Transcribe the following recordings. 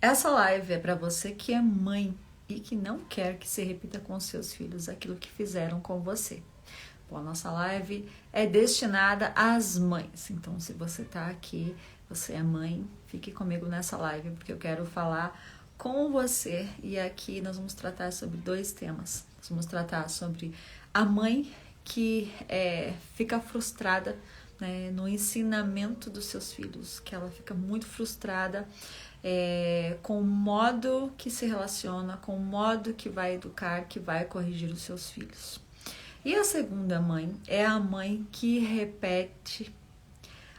Essa live é para você que é mãe e que não quer que se repita com seus filhos aquilo que fizeram com você. Bom, a nossa live é destinada às mães. Então, se você está aqui, você é mãe, fique comigo nessa live, porque eu quero falar com você. E aqui nós vamos tratar sobre 2 temas. Nós vamos tratar sobre a mãe que fica frustrada, né, no ensinamento dos seus filhos, que ela fica muito frustrada com o modo que se relaciona, com o modo que vai educar, que vai corrigir os seus filhos. E a segunda mãe é a mãe que repete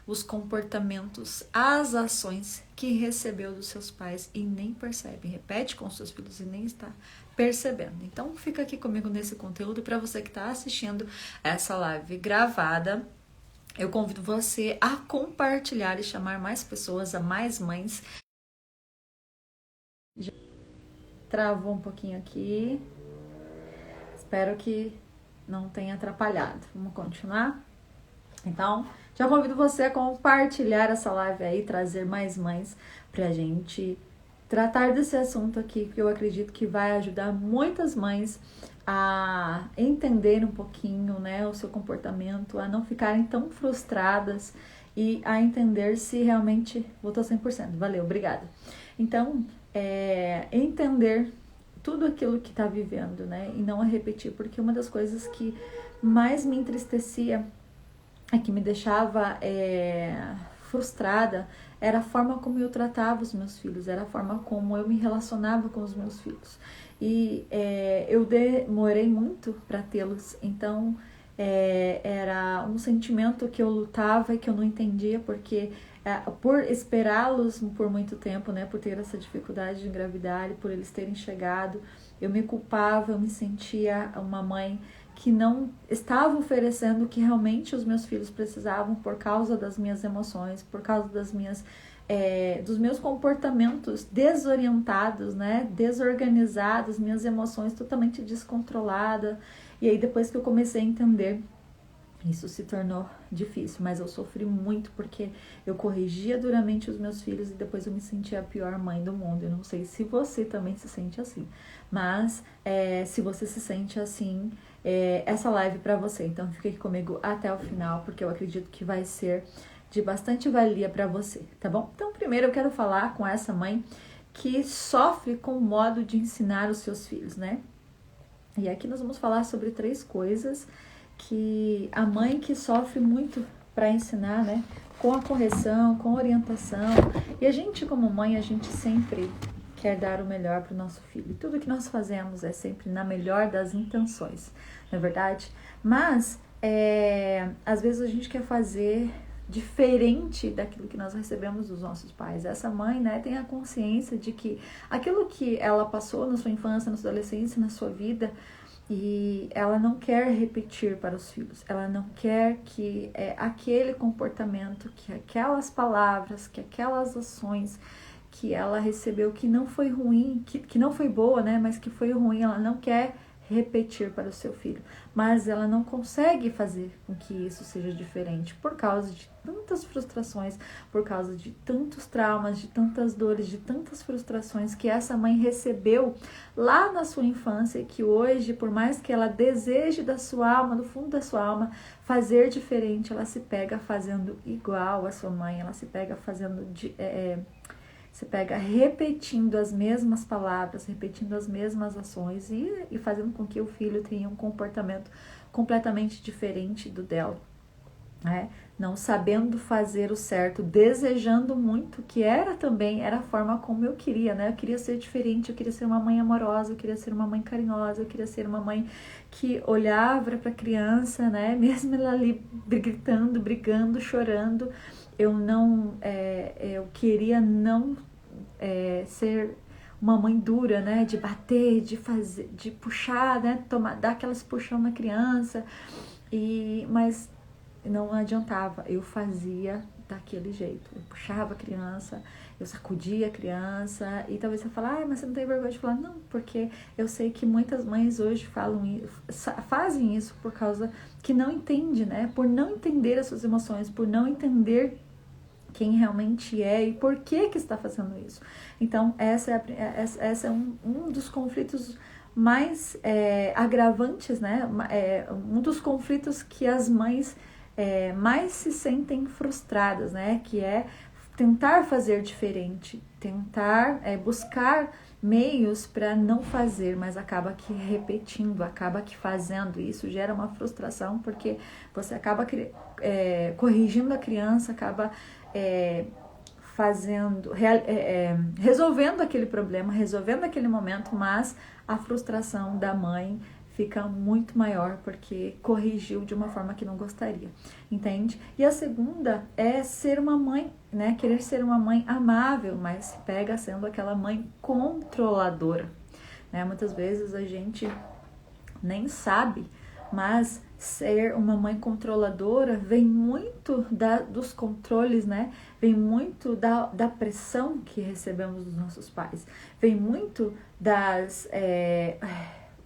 os comportamentos, as ações que recebeu dos seus pais e nem percebe, repete com os seus filhos e nem está percebendo. Então fica aqui comigo nesse conteúdo. Para você que está assistindo essa live gravada, eu convido você a compartilhar e chamar mais pessoas, a mais mães. Já travou um pouquinho aqui, espero que não tenha atrapalhado. Vamos continuar? Então, já convido você a compartilhar essa live aí, trazer mais mães pra gente tratar desse assunto aqui, que eu acredito que vai ajudar muitas mães a entender um pouquinho, né, o seu comportamento, a não ficarem tão frustradas e a entender se realmente voltou 100%. Valeu, obrigada. Então, entender tudo aquilo que está vivendo, né, e não a repetir, porque uma das coisas que mais me entristecia, que me deixava frustrada, era a forma como eu tratava os meus filhos, era a forma como eu me relacionava com os meus filhos. E eu demorei muito para tê-los, então era um sentimento que eu lutava e que eu não entendia, porque por esperá-los por muito tempo, né, por ter essa dificuldade de engravidar e por eles terem chegado, eu me culpava, eu me sentia uma mãe que não estava oferecendo o que realmente os meus filhos precisavam por causa das minhas emoções, por causa das minhas, dos meus comportamentos desorientados, né, desorganizados, minhas emoções totalmente descontroladas. E aí depois que eu comecei a entender, isso se tornou difícil, mas eu sofri muito porque eu corrigia duramente os meus filhos e depois eu me sentia a pior mãe do mundo. Eu não sei se você também se sente assim, mas se você se sente assim, essa live para você. Então fique aqui comigo até o final, porque eu acredito que vai ser de bastante valia para você, tá bom? Então primeiro eu quero falar com essa mãe que sofre com o modo de ensinar os seus filhos, né? E aqui nós vamos falar sobre 3 coisas que a mãe que sofre muito para ensinar, né, com a correção, com a orientação. E a gente como mãe, a gente sempre quer dar o melhor para o nosso filho. Tudo que nós fazemos é sempre na melhor das intenções, não é verdade? Mas às vezes a gente quer fazer diferente daquilo que nós recebemos dos nossos pais. Essa mãe, né, tem a consciência de que aquilo que ela passou na sua infância, na sua adolescência, na sua vida, e ela não quer repetir para os filhos, ela não quer que aquele comportamento, que aquelas palavras, que aquelas ações que ela recebeu, que não foi ruim, que não foi boa, né, mas que foi ruim, ela não quer repetir para o seu filho, mas ela não consegue fazer com que isso seja diferente por causa de tantas frustrações, por causa de tantos traumas, de tantas dores, de tantas frustrações que essa mãe recebeu lá na sua infância, e que hoje, por mais que ela deseje da sua alma, do fundo da sua alma, fazer diferente, ela se pega fazendo igual a sua mãe, ela se pega fazendo você pega repetindo as mesmas palavras, repetindo as mesmas ações e fazendo com que o filho tenha um comportamento completamente diferente do dela, né? Não sabendo fazer o certo, desejando muito, que era a forma como eu queria, né? Eu queria ser diferente, eu queria ser uma mãe amorosa, eu queria ser uma mãe carinhosa, eu queria ser uma mãe que olhava para a criança, né? Mesmo ela ali gritando, brigando, chorando, eu queria não ser uma mãe dura, né, de bater, de fazer, de puxar, né, dar aquelas puxão na criança, mas não adiantava, eu fazia daquele jeito, eu puxava a criança, eu sacudia a criança, e talvez você fale, mas você não tem vergonha de falar? Não, porque eu sei que muitas mães hoje fazem isso por causa que não entende, né, por não entender as suas emoções, por não entender quem realmente é e por que está fazendo isso. Então, essa é um dos conflitos mais agravantes, né? Um dos conflitos que as mães mais se sentem frustradas, né? Que é tentar fazer diferente, tentar buscar meios para não fazer, mas acaba que repetindo, acaba que fazendo. Isso gera uma frustração, porque você acaba corrigindo a criança, acaba resolvendo aquele problema, resolvendo aquele momento, mas a frustração da mãe fica muito maior porque corrigiu de uma forma que não gostaria, entende? E a segunda é ser uma mãe, né? Querer ser uma mãe amável, mas pega sendo aquela mãe controladora, né? Muitas vezes a gente nem sabe, mas ser uma mãe controladora vem muito dos controles, né? Vem muito da pressão que recebemos dos nossos pais, vem muito das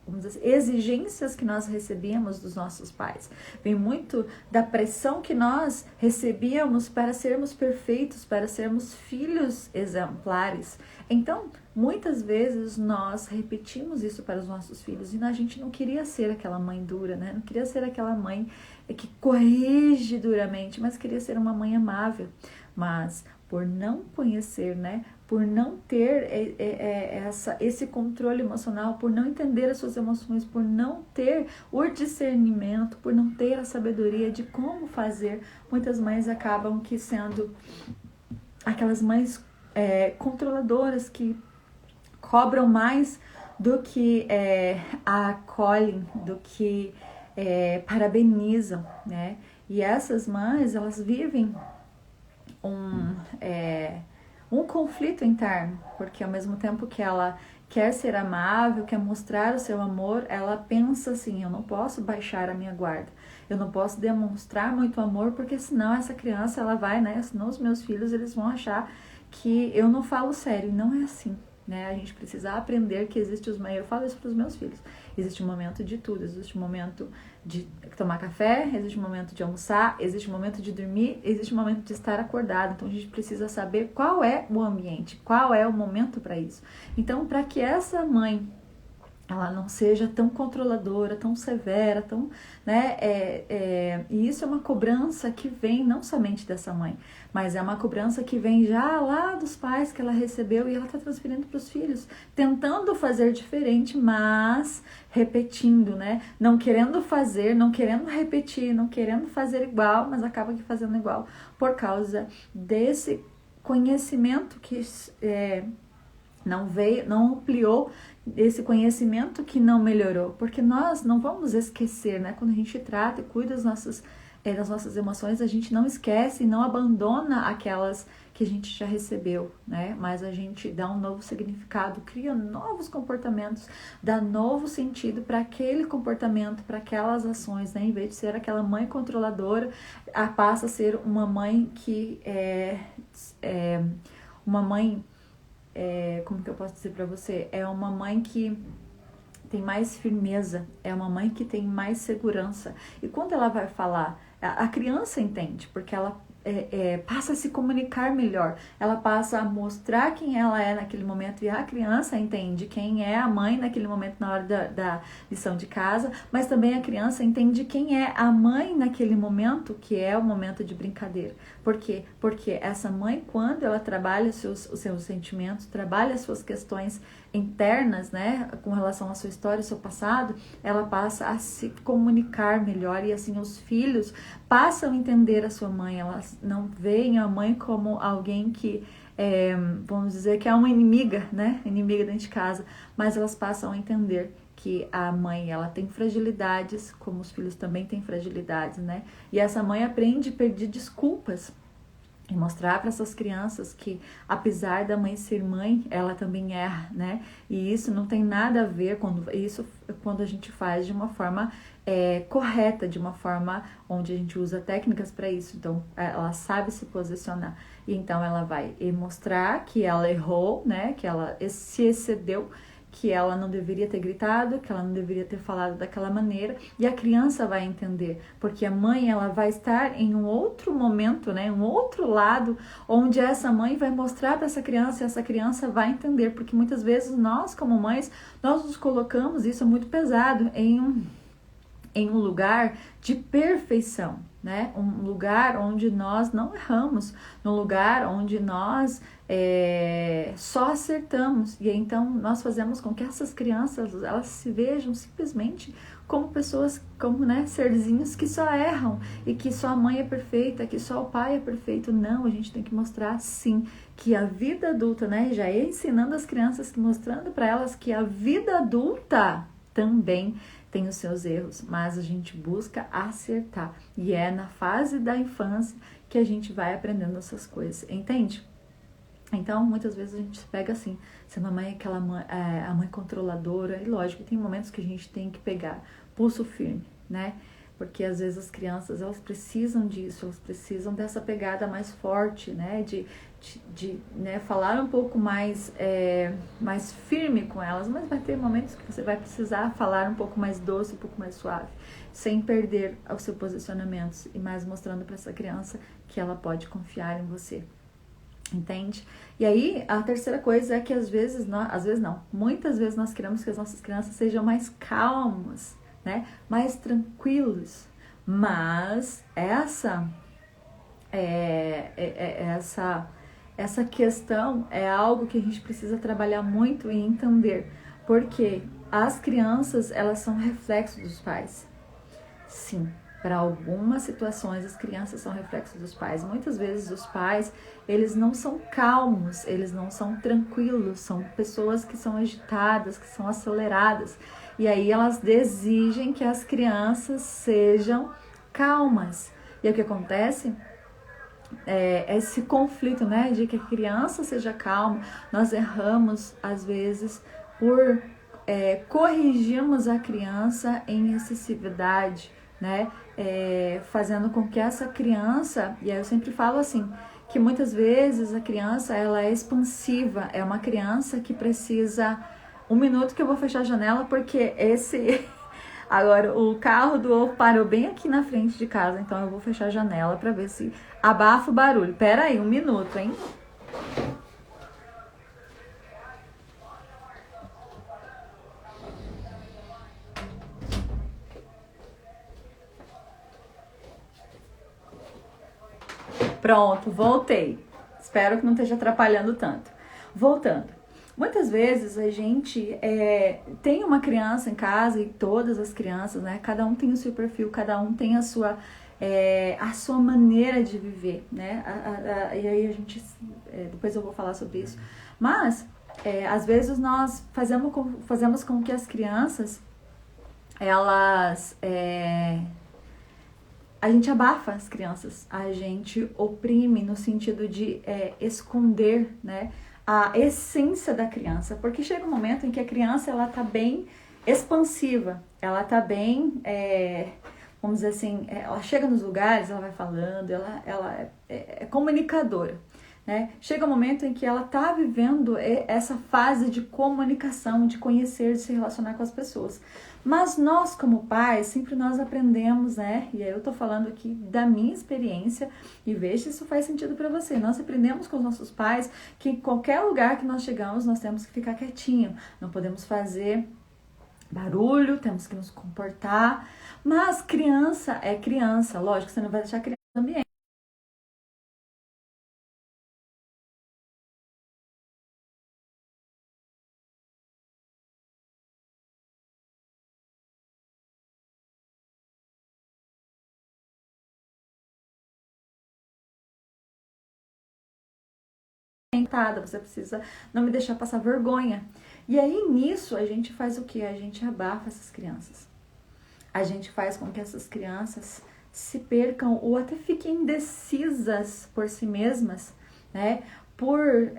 vamos dizer, exigências que nós recebíamos dos nossos pais, vem muito da pressão que nós recebíamos para sermos perfeitos, para sermos filhos exemplares. Então, muitas vezes nós repetimos isso para os nossos filhos e a gente não queria ser aquela mãe dura, né? Não queria ser aquela mãe que corrige duramente, mas queria ser uma mãe amável. Mas por não conhecer, né? Por não ter esse controle emocional, por não entender as suas emoções, por não ter o discernimento, por não ter a sabedoria de como fazer, muitas mães acabam que sendo aquelas mães controladoras que cobram mais do que acolhem, do que parabenizam, né? E essas mães, elas vivem um conflito interno, porque ao mesmo tempo que ela quer ser amável, quer mostrar o seu amor, ela pensa assim, eu não posso baixar a minha guarda, eu não posso demonstrar muito amor, porque senão essa criança, ela vai, né, senão os meus filhos, eles vão achar que eu não falo sério, e não é assim, né, a gente precisa aprender que existe eu falo isso para os meus filhos, existe um momento de tudo, existe um momento de tomar café, existe um momento de almoçar, existe um momento de dormir, existe um momento de estar acordado. Então a gente precisa saber qual é o ambiente, qual é o momento para isso. Então, para que essa mãe ela não seja tão controladora, tão severa, tão, né? E isso é uma cobrança que vem não somente dessa mãe, mas é uma cobrança que vem já lá dos pais que ela recebeu e ela está transferindo para os filhos, tentando fazer diferente, mas repetindo, né? Não querendo fazer, não querendo repetir, não querendo fazer igual, mas acaba que fazendo igual por causa desse conhecimento que não veio, não ampliou, esse conhecimento que não melhorou, porque nós não vamos esquecer, né? Quando a gente trata e cuida das nossas emoções, a gente não esquece e não abandona aquelas que a gente já recebeu, né? Mas a gente dá um novo significado, cria novos comportamentos, dá novo sentido para aquele comportamento, para aquelas ações, né? Em vez de ser aquela mãe controladora, passa a ser uma mãe que uma mãe como que eu posso dizer para você? É uma mãe que tem mais firmeza, é uma mãe que tem mais segurança. E quando ela vai falar, a criança entende, porque ela passa a se comunicar melhor, ela passa a mostrar quem ela é naquele momento, e a criança entende quem é a mãe naquele momento na hora da lição de casa, mas também a criança entende quem é a mãe naquele momento, que é o momento de brincadeira. Por quê? Porque essa mãe, quando ela trabalha os seus sentimentos, trabalha as suas questões internas, né, com relação à sua história, ao seu passado, ela passa a se comunicar melhor e assim os filhos passam a entender a sua mãe, elas não veem a mãe como alguém que, vamos dizer, que é uma inimiga, né, inimiga dentro de casa, mas elas passam a entender que a mãe, ela tem fragilidades, como os filhos também têm fragilidades, né, e essa mãe aprende a pedir desculpas e mostrar para essas crianças que, apesar da mãe ser mãe, ela também erra, né? E isso não tem nada a ver quando a gente faz de uma forma correta, de uma forma onde a gente usa técnicas para isso. Então, ela sabe se posicionar. E então, ela vai mostrar que ela errou, né? Que ela se excedeu, que ela não deveria ter gritado, que ela não deveria ter falado daquela maneira, e a criança vai entender, porque a mãe ela vai estar em um outro momento, né, um outro lado, onde essa mãe vai mostrar para essa criança e essa criança vai entender, porque muitas vezes nós como mães, nós nos colocamos, isso é muito pesado, em um lugar de perfeição, né? Um lugar onde nós não erramos, num lugar onde nós só acertamos. E então nós fazemos com que essas crianças elas se vejam simplesmente como pessoas, como né, serzinhos que só erram e que só a mãe é perfeita, que só o pai é perfeito. Não, a gente tem que mostrar sim que a vida adulta, né? Já é ensinando as crianças, mostrando para elas que a vida adulta também tem os seus erros, mas a gente busca acertar. E é na fase da infância que a gente vai aprendendo essas coisas, entende? Então, muitas vezes a gente pega assim, se a mamãe é aquela mãe, a mãe controladora, e lógico, tem momentos que a gente tem que pegar pulso firme, né? Porque às vezes as crianças, elas precisam disso, elas precisam dessa pegada mais forte, né? De né, falar um pouco mais, mais firme com elas, mas vai ter momentos que você vai precisar falar um pouco mais doce, um pouco mais suave, sem perder o seu posicionamento e mais mostrando para essa criança que ela pode confiar em você. Entende? E aí, a terceira coisa é que às vezes não, muitas vezes nós queremos que as nossas crianças sejam mais calmas, né? Mais tranquilos. Mas essa questão é algo que a gente precisa trabalhar muito e entender. Porque as crianças, elas são reflexo dos pais. Sim. Para algumas situações, as crianças são reflexos dos pais. Muitas vezes os pais, eles não são calmos, eles não são tranquilos, são pessoas que são agitadas, que são aceleradas. E aí elas exigem que as crianças sejam calmas. E o que acontece? Esse conflito, né, de que a criança seja calma. Nós erramos, às vezes, por corrigirmos a criança em excessividade, né? Fazendo com que essa criança, e aí eu sempre falo assim, que muitas vezes a criança ela é expansiva, é uma criança que precisa, um minuto que eu vou fechar a janela porque agora o carro do ovo parou bem aqui na frente de casa, então eu vou fechar a janela para ver se abafa o barulho. Pera aí, um minuto, hein? Pronto, voltei. Espero que não esteja atrapalhando tanto. Voltando. Muitas vezes a gente tem uma criança em casa e todas as crianças, né? Cada um tem o seu perfil, cada um tem a sua maneira de viver, né? E aí a gente, depois eu vou falar sobre isso. Mas, às vezes nós fazemos com que as crianças, elas... a gente abafa as crianças, a gente oprime no sentido de esconder, né, a essência da criança, porque chega um momento em que a criança ela tá bem expansiva, ela tá bem, vamos dizer assim, ela chega nos lugares, ela vai falando, ela é comunicadora, né? Chega um momento em que ela tá vivendo essa fase de comunicação, de conhecer, de se relacionar com as pessoas. Mas nós, como pais, sempre nós aprendemos, né? E aí eu tô falando aqui da minha experiência e veja se isso faz sentido para você. Nós aprendemos com os nossos pais que em qualquer lugar que nós chegamos, nós temos que ficar quietinho. Não podemos fazer barulho, temos que nos comportar. Mas criança é criança. Lógico, você não vai deixar a criança no ambiente. Você precisa não me deixar passar vergonha. E aí nisso a gente faz o que? A gente abafa essas crianças. A gente faz com que essas crianças se percam ou até fiquem indecisas por si mesmas, né? por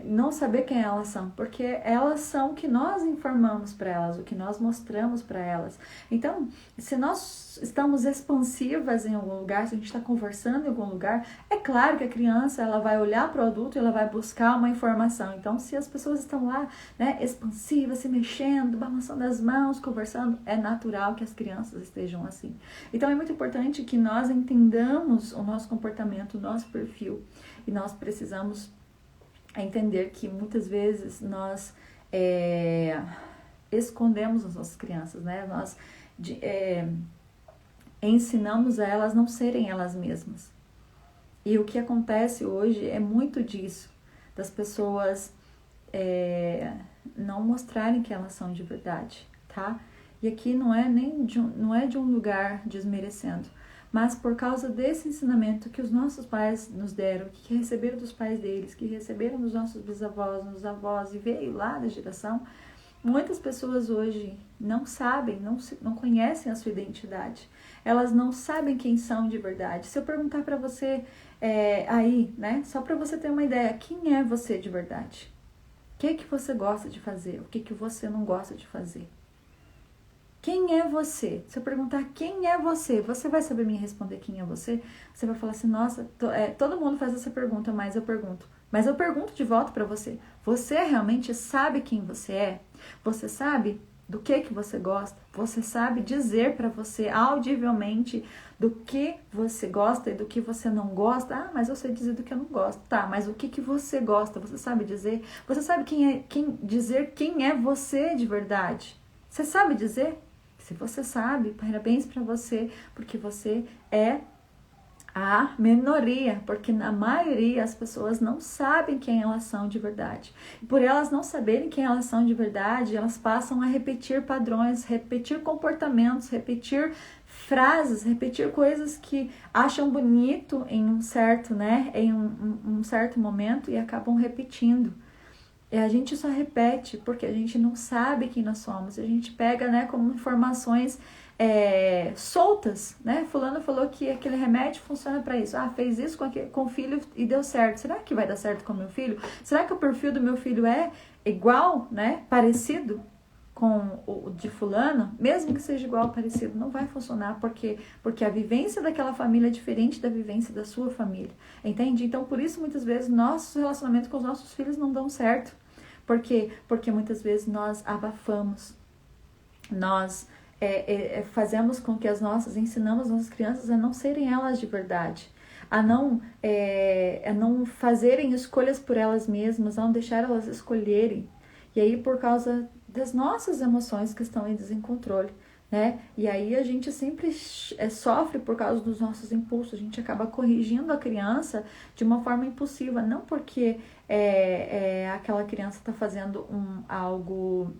não saber quem elas são, porque elas são o que nós informamos para elas, o que nós mostramos para elas. Então, se nós estamos expansivas em algum lugar, se a gente está conversando em algum lugar, é claro que a criança ela vai olhar para o adulto e ela vai buscar uma informação. Então, se as pessoas estão lá, né, expansivas, se mexendo, balançando as mãos, conversando, é natural que as crianças estejam assim. Então, é muito importante que nós entendamos o nosso comportamento, o nosso perfil. E nós precisamos entender que muitas vezes nós escondemos as nossas crianças, né? Nós ensinamos a elas não serem elas mesmas. E o que acontece hoje é muito disso, das pessoas não mostrarem que elas são de verdade, tá? E aqui não é de um lugar desmerecendo, mas por causa desse ensinamento que os nossos pais nos deram, que receberam dos pais deles, que receberam dos nossos bisavós, dos avós e veio lá da geração, muitas pessoas hoje não sabem, não conhecem a sua identidade. Elas não sabem quem são de verdade. Se eu perguntar para você aí, né, só para você ter uma ideia, quem é você de verdade? O que você gosta de fazer? O que você não gosta de fazer? Quem é você? Se eu perguntar quem é você, você vai saber me responder quem é você? Você vai falar assim, nossa, todo mundo faz essa pergunta, mas eu pergunto. Mas eu pergunto de volta para você. Você realmente sabe quem você é? Você sabe do que você gosta? Você sabe dizer para você audivelmente do que você gosta e do que você não gosta? Ah, mas eu sei dizer do que eu não gosto. Tá, mas o que você gosta? Você sabe dizer? Você sabe dizer quem é você de verdade? Você sabe dizer? Se você sabe, parabéns para você, porque você é a minoria, porque na maioria as pessoas não sabem quem elas são de verdade. E por elas não saberem quem elas são de verdade, elas passam a repetir padrões, repetir comportamentos, repetir frases, repetir coisas que acham bonito em um certo, né, em um certo momento e acabam repetindo. E a gente só repete porque a gente não sabe quem nós somos. A gente pega, né, como informações soltas, né? Fulano falou que aquele remédio funciona para isso. Ah, fez isso com o filho e deu certo. Será que vai dar certo com o meu filho? Será que o perfil do meu filho é igual, né? Parecido com o de fulano? Mesmo que seja igual, parecido, não vai funcionar porque a vivência daquela família é diferente da vivência da sua família. Entende? Então, por isso, muitas vezes, nossos relacionamentos com os nossos filhos não dão certo. Por quê? Porque muitas vezes nós abafamos, nós fazemos com que ensinamos as nossas crianças a não serem elas de verdade, a não fazerem escolhas por elas mesmas, a não deixar elas escolherem. E aí, por causa das nossas emoções que estão em desencontrole, né? E aí a gente sempre sofre por causa dos nossos impulsos, a gente acaba corrigindo a criança de uma forma impulsiva, não porque aquela criança está fazendo algo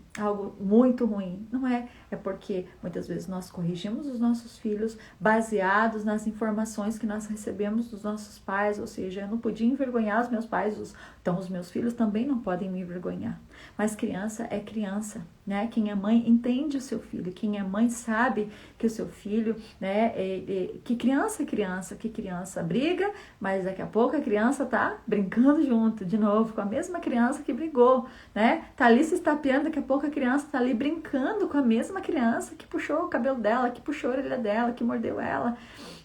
muito ruim, não é porque muitas vezes nós corrigimos os nossos filhos baseados nas informações que nós recebemos dos nossos pais, ou seja, eu não podia envergonhar os meus pais, então os meus filhos também não podem me envergonhar. Mas criança é criança, né? Quem é mãe entende o seu filho, quem é mãe sabe que o seu filho, né? Que criança é criança, que criança briga, mas daqui a pouco a criança tá brincando junto, de novo, com a mesma criança que brigou, né? Tá ali se estapeando, daqui a pouco a criança tá ali brincando com a mesma criança que puxou o cabelo dela, que puxou a orelha dela, que mordeu ela.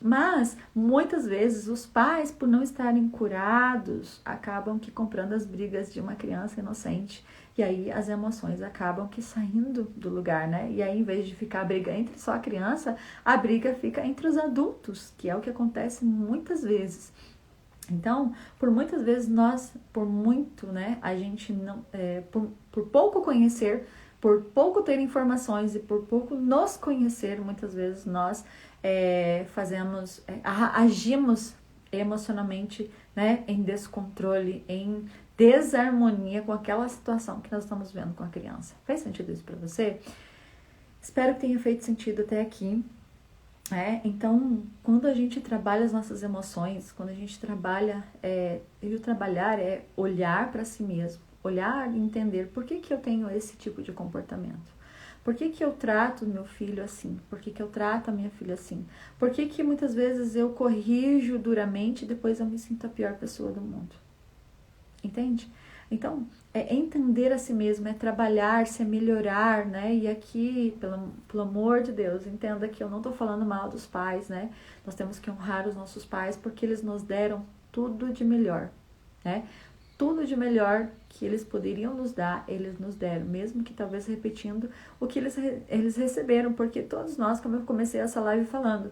Mas, muitas vezes, os pais, por não estarem curados, acabam que comprando as brigas de uma criança inocente. E aí, as emoções acabam que saindo do lugar, né? E aí, em vez de ficar a briga entre só a criança, a briga fica entre os adultos, que é o que acontece muitas vezes. Então, por muitas vezes né, a gente não, por pouco conhecer, por pouco ter informações e por pouco nos conhecer, muitas vezes nós agimos emocionalmente, né, em descontrole, em desarmonia com aquela situação que nós estamos vendo com a criança. Faz sentido isso para você? Espero que tenha feito sentido até aqui. Então, quando a gente trabalha as nossas emoções, quando a gente trabalha, e o trabalhar é olhar para si mesmo, olhar e entender por que eu tenho esse tipo de comportamento. Por que eu trato meu filho assim? Por que eu trato a minha filha assim? Por que muitas vezes eu corrijo duramente e depois eu me sinto a pior pessoa do mundo? entende? Então, é entender a si mesmo, é trabalhar-se, é melhorar, né? E aqui, pelo amor de Deus, entenda que eu não tô falando mal dos pais, né? Nós temos que honrar os nossos pais porque eles nos deram tudo de melhor, né? Tudo de melhor que eles poderiam nos dar, eles nos deram, mesmo que talvez repetindo o que eles receberam, porque todos nós, como eu comecei essa live falando,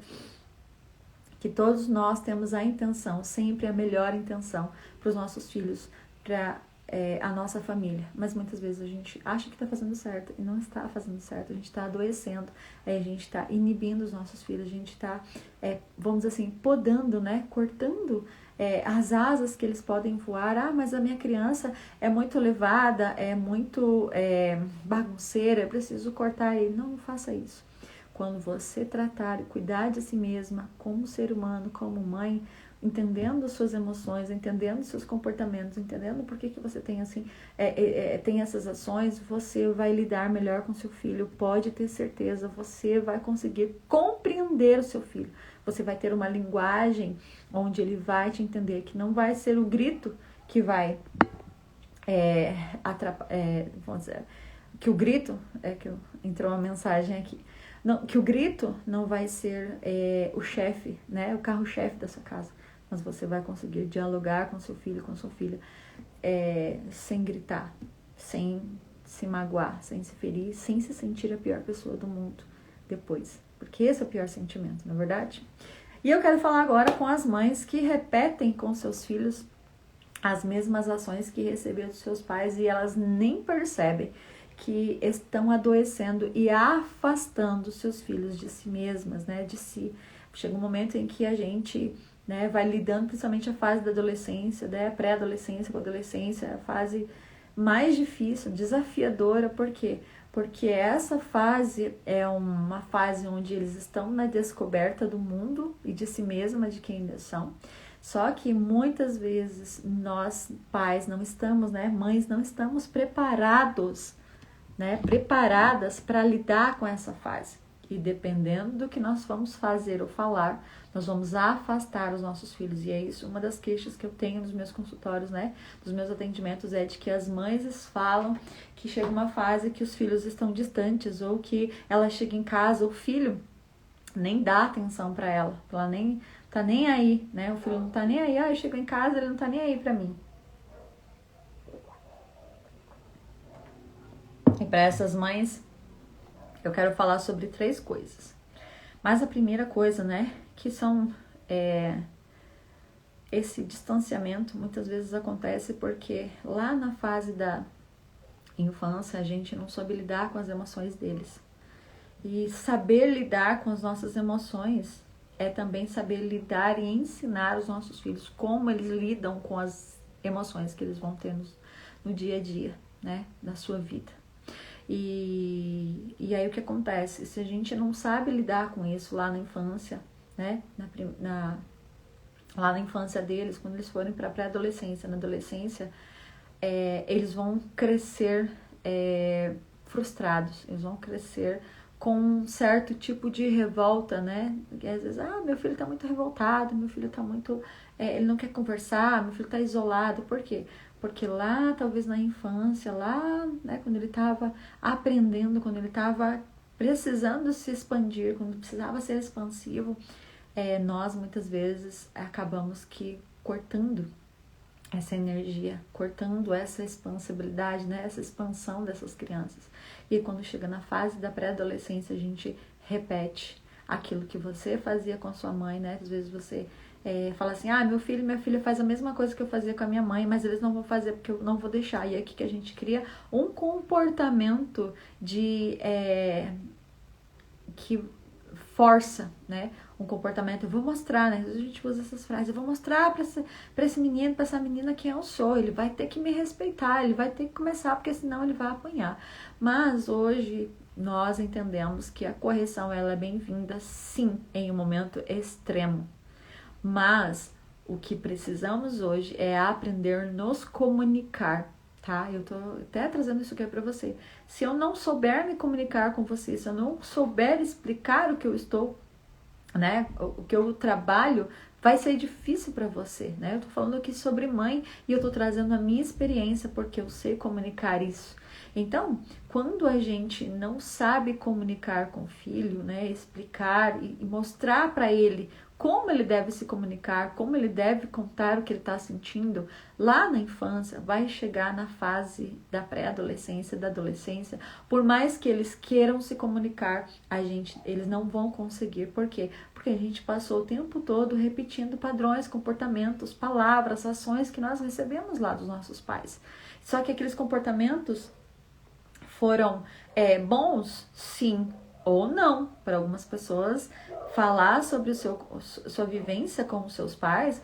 que todos nós temos a intenção, sempre a melhor intenção para os nossos filhos, para a nossa família, mas muitas vezes a gente acha que está fazendo certo e não está fazendo certo, a gente está adoecendo, a gente está inibindo os nossos filhos, a gente está, vamos dizer assim, podando, né, cortando as asas que eles podem voar. Ah, mas a minha criança é muito levada, é muito bagunceira, eu preciso cortar ele. Não faça isso. Quando você tratar e cuidar de si mesma como ser humano, como mãe, entendendo suas emoções, entendendo seus comportamentos, entendendo por que você tem assim, tem essas ações, você vai lidar melhor com seu filho. Pode ter certeza, você vai conseguir compreender o seu filho. Você vai ter uma linguagem onde ele vai te entender, que não vai ser o grito que vai vamos dizer, que o grito, entrou uma mensagem aqui, não, que o grito não vai ser o chefe, né, o carro-chefe da sua casa, mas você vai conseguir dialogar com seu filho, com sua filha, sem gritar, sem se magoar, sem se ferir, sem se sentir a pior pessoa do mundo depois, porque esse é o pior sentimento, na verdade? E eu quero falar agora com as mães que repetem com seus filhos as mesmas ações que receberam dos seus pais e elas nem percebem que estão adoecendo e afastando seus filhos de si mesmas, né, de si. Chega um momento em que a gente, né, vai lidando, principalmente a fase da adolescência, né, pré-adolescência com adolescência, a fase mais difícil, desafiadora. Por quê? Porque essa fase é uma fase onde eles estão na descoberta do mundo e de si mesma, de quem eles são. Só que muitas vezes nós, pais, não estamos, né, mães, não estamos preparadas para lidar com essa fase. E dependendo do que nós vamos fazer ou falar, nós vamos afastar os nossos filhos. E é isso, uma das queixas que eu tenho nos meus consultórios, né, dos meus atendimentos, é de que as mães falam que chega uma fase que os filhos estão distantes, ou que ela chega em casa, o filho nem dá atenção para ela nem tá nem aí, né, o filho não tá nem aí, eu chego em casa, ele não tá nem aí para mim. E para essas mães, eu quero falar sobre 3 coisas. Mas a primeira coisa, né, que são esse distanciamento muitas vezes acontece porque lá na fase da infância a gente não soube lidar com as emoções deles. E saber lidar com as nossas emoções é também saber lidar e ensinar os nossos filhos como eles lidam com as emoções que eles vão ter no dia a dia, né, da sua vida. E aí o que acontece? Se a gente não sabe lidar com isso lá na infância, né, lá na infância deles, quando eles forem para a pré-adolescência, na adolescência, eles vão crescer frustrados, eles vão crescer com um certo tipo de revolta, né? Porque às vezes, meu filho tá muito revoltado, meu filho tá muito... ele não quer conversar, meu filho tá isolado. Por quê? Porque lá, talvez na infância, lá, né, quando ele tava aprendendo, quando ele tava precisando se expandir, quando precisava ser expansivo, nós muitas vezes acabamos que cortando essa energia, cortando essa expansibilidade, né, essa expansão dessas crianças. E quando chega na fase da pré-adolescência, a gente repete aquilo que você fazia com a sua mãe, né? Às vezes você fala assim, meu filho e minha filha faz a mesma coisa que eu fazia com a minha mãe, mas eles não vão fazer porque eu não vou deixar. E é aqui que a gente cria um comportamento que força, né, um comportamento. Eu vou mostrar, né, a gente usa essas frases, eu vou mostrar para esse menino, para essa menina quem eu sou, ele vai ter que me respeitar, ele vai ter que começar, porque senão ele vai apanhar. Mas hoje nós entendemos que a correção ela é bem-vinda, sim, em um momento extremo, mas o que precisamos hoje é aprender a nos comunicar, tá? Eu tô até trazendo isso aqui para você. Se eu não souber me comunicar com você, se eu não souber explicar o que eu estou né? O que eu trabalho vai ser difícil para você, né? Eu tô falando aqui sobre mãe e eu tô trazendo a minha experiência porque eu sei comunicar isso. Então, quando a gente não sabe comunicar com o filho, né, explicar e mostrar para ele como ele deve se comunicar, como ele deve contar o que ele está sentindo, lá na infância, vai chegar na fase da pré-adolescência, da adolescência, por mais que eles queiram se comunicar, eles não vão conseguir. Por quê? Porque a gente passou o tempo todo repetindo padrões, comportamentos, palavras, ações que nós recebemos lá dos nossos pais. Só que aqueles comportamentos foram bons, sim ou não. Para algumas pessoas, falar sobre sua vivência com os seus pais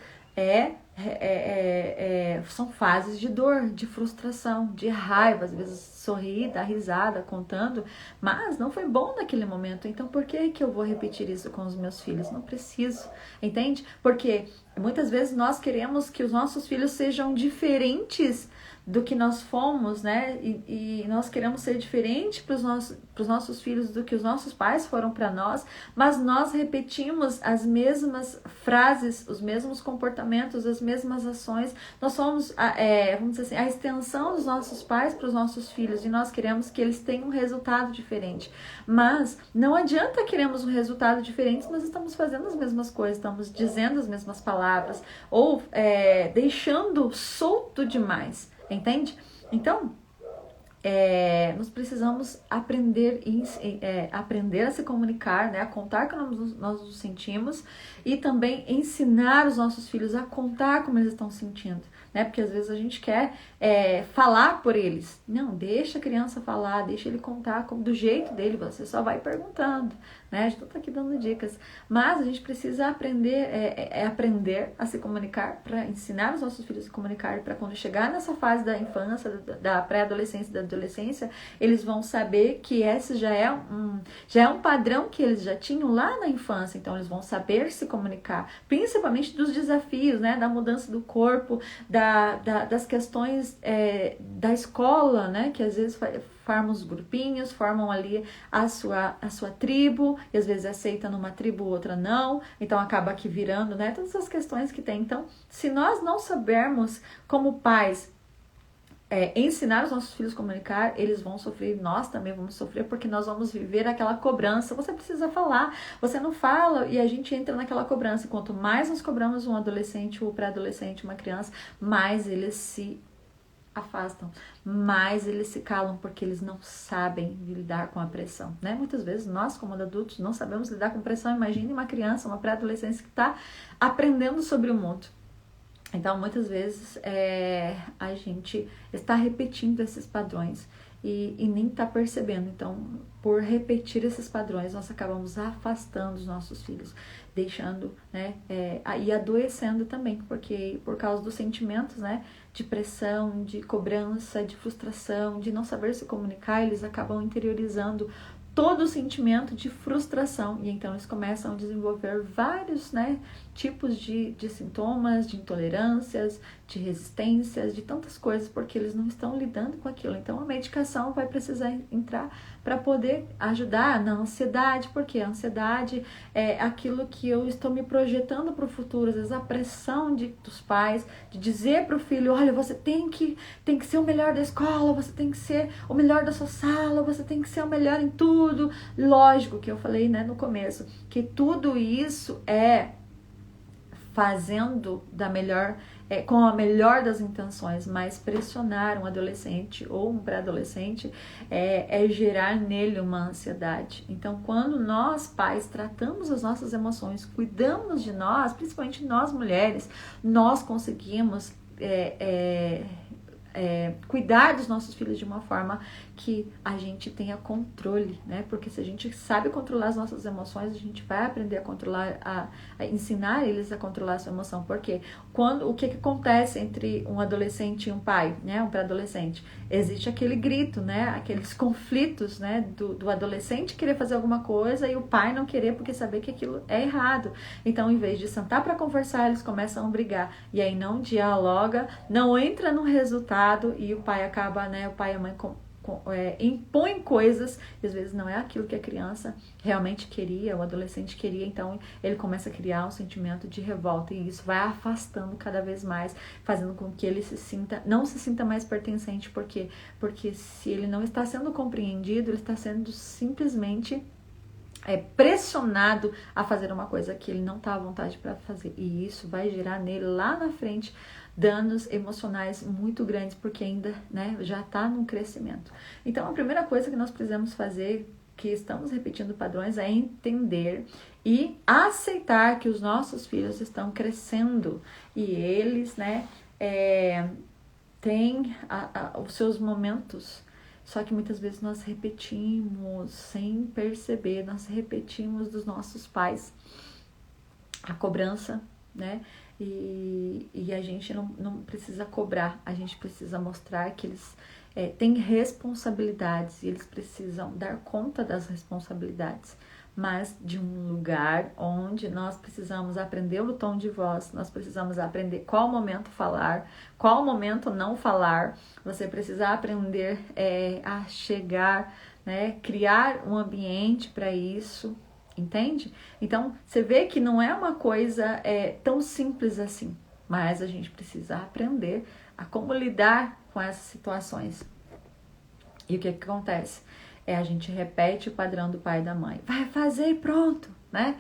são fases de dor, de frustração, de raiva, às vezes sorrir, dar risada, contando, mas não foi bom naquele momento, então por que eu vou repetir isso com os meus filhos? Não preciso, entende? Porque muitas vezes nós queremos que os nossos filhos sejam diferentes do que nós fomos, né? E nós queremos ser diferente para os nossos filhos do que os nossos pais foram para nós, mas nós repetimos as mesmas frases, os mesmos comportamentos, as mesmas ações. Nós somos, vamos dizer assim, a extensão dos nossos pais para os nossos filhos e nós queremos que eles tenham um resultado diferente. Mas não adianta queremos um resultado diferente se nós estamos fazendo as mesmas coisas, estamos dizendo as mesmas palavras ou deixando solto demais. Entende? Então, nós precisamos aprender a se comunicar, né? A contar como nós nos sentimos e também ensinar os nossos filhos a contar como eles estão sentindo, né? Porque às vezes a gente quer falar por eles. Não, deixa a criança falar, deixa ele contar do jeito dele, você só vai perguntando, né? A gente não tá aqui dando dicas, mas a gente precisa aprender a se comunicar para ensinar os nossos filhos a se comunicar, para quando chegar nessa fase da infância, da pré-adolescência, da adolescência, eles vão saber que esse já é um padrão que eles já tinham lá na infância, então eles vão saber se comunicar, principalmente dos desafios, né? Da mudança do corpo, das questões da escola, né? Que às vezes formam os grupinhos, formam ali a sua tribo, e às vezes aceita numa tribo, outra não, então acaba aqui virando, né? Todas as questões que tem. Então, se nós não soubermos como pais ensinar os nossos filhos a comunicar, eles vão sofrer, nós também vamos sofrer, porque nós vamos viver aquela cobrança. Você precisa falar, você não fala e a gente entra naquela cobrança. E quanto mais nós cobramos um adolescente, ou pré-adolescente, uma criança, mais eles se afastam, mais eles se calam, porque eles não sabem lidar com a pressão, né? Muitas vezes nós, como adultos, não sabemos lidar com pressão. Imagine uma criança, uma pré-adolescente que está aprendendo sobre o mundo. Então, muitas vezes, a gente está repetindo esses padrões e nem está percebendo. Então, por repetir esses padrões, nós acabamos afastando os nossos filhos, deixando, né, e adoecendo também, porque por causa dos sentimentos, né, de pressão, de cobrança, de frustração, de não saber se comunicar, eles acabam interiorizando todo o sentimento de frustração, e então eles começam a desenvolver vários, né, tipos de sintomas, de intolerâncias, de resistências, de tantas coisas, porque eles não estão lidando com aquilo. Então a medicação vai precisar entrar para poder ajudar na ansiedade, porque a ansiedade é aquilo que eu estou me projetando para o futuro, às vezes a pressão dos pais, de dizer para o filho, olha, você tem que ser o melhor da escola, você tem que ser o melhor da sua sala, você tem que ser o melhor em tudo. Lógico que eu falei, né, no começo, que tudo isso fazendo com a melhor das intenções, mas pressionar um adolescente ou um pré-adolescente é gerar nele uma ansiedade. Então, quando nós, pais, tratamos as nossas emoções, cuidamos de nós, principalmente nós mulheres, nós conseguimos cuidar dos nossos filhos de uma forma que a gente tenha controle, né? Porque se a gente sabe controlar as nossas emoções, a gente vai aprender a controlar, a ensinar eles a controlar a sua emoção. Porque o que acontece entre um adolescente e um pai, né? Um pré-adolescente? Existe aquele grito, né? Aqueles conflitos, né? Do adolescente querer fazer alguma coisa e o pai não querer porque saber que aquilo é errado. Então, em vez de sentar para conversar, eles começam a brigar. E aí não dialoga, não entra no resultado e o pai acaba, né? O pai e a mãe impõe coisas, e às vezes não é aquilo que a criança realmente queria, o adolescente queria, então ele começa a criar um sentimento de revolta, e isso vai afastando cada vez mais, fazendo com que ele não se sinta mais pertencente, porque se ele não está sendo compreendido, ele está sendo simplesmente pressionado a fazer uma coisa que ele não está à vontade para fazer, e isso vai gerar nele lá na frente danos emocionais muito grandes, porque ainda, né, já está num crescimento. Então a primeira coisa que nós precisamos fazer, que estamos repetindo padrões, é entender e aceitar que os nossos filhos estão crescendo e eles, né, têm os seus momentos. Só que muitas vezes nós repetimos sem perceber, nós repetimos dos nossos pais a cobrança, né? E a gente não precisa cobrar, a gente precisa mostrar que eles têm responsabilidades e eles precisam dar conta das responsabilidades, mas de um lugar onde nós precisamos aprender o tom de voz, nós precisamos aprender qual momento falar, qual momento não falar, você precisa aprender a chegar, né, criar um ambiente para isso, entende? Então, você vê que não é uma coisa tão simples assim, mas a gente precisa aprender a como lidar com essas situações. E o que acontece? A gente repete o padrão do pai e da mãe. Vai fazer e pronto, né?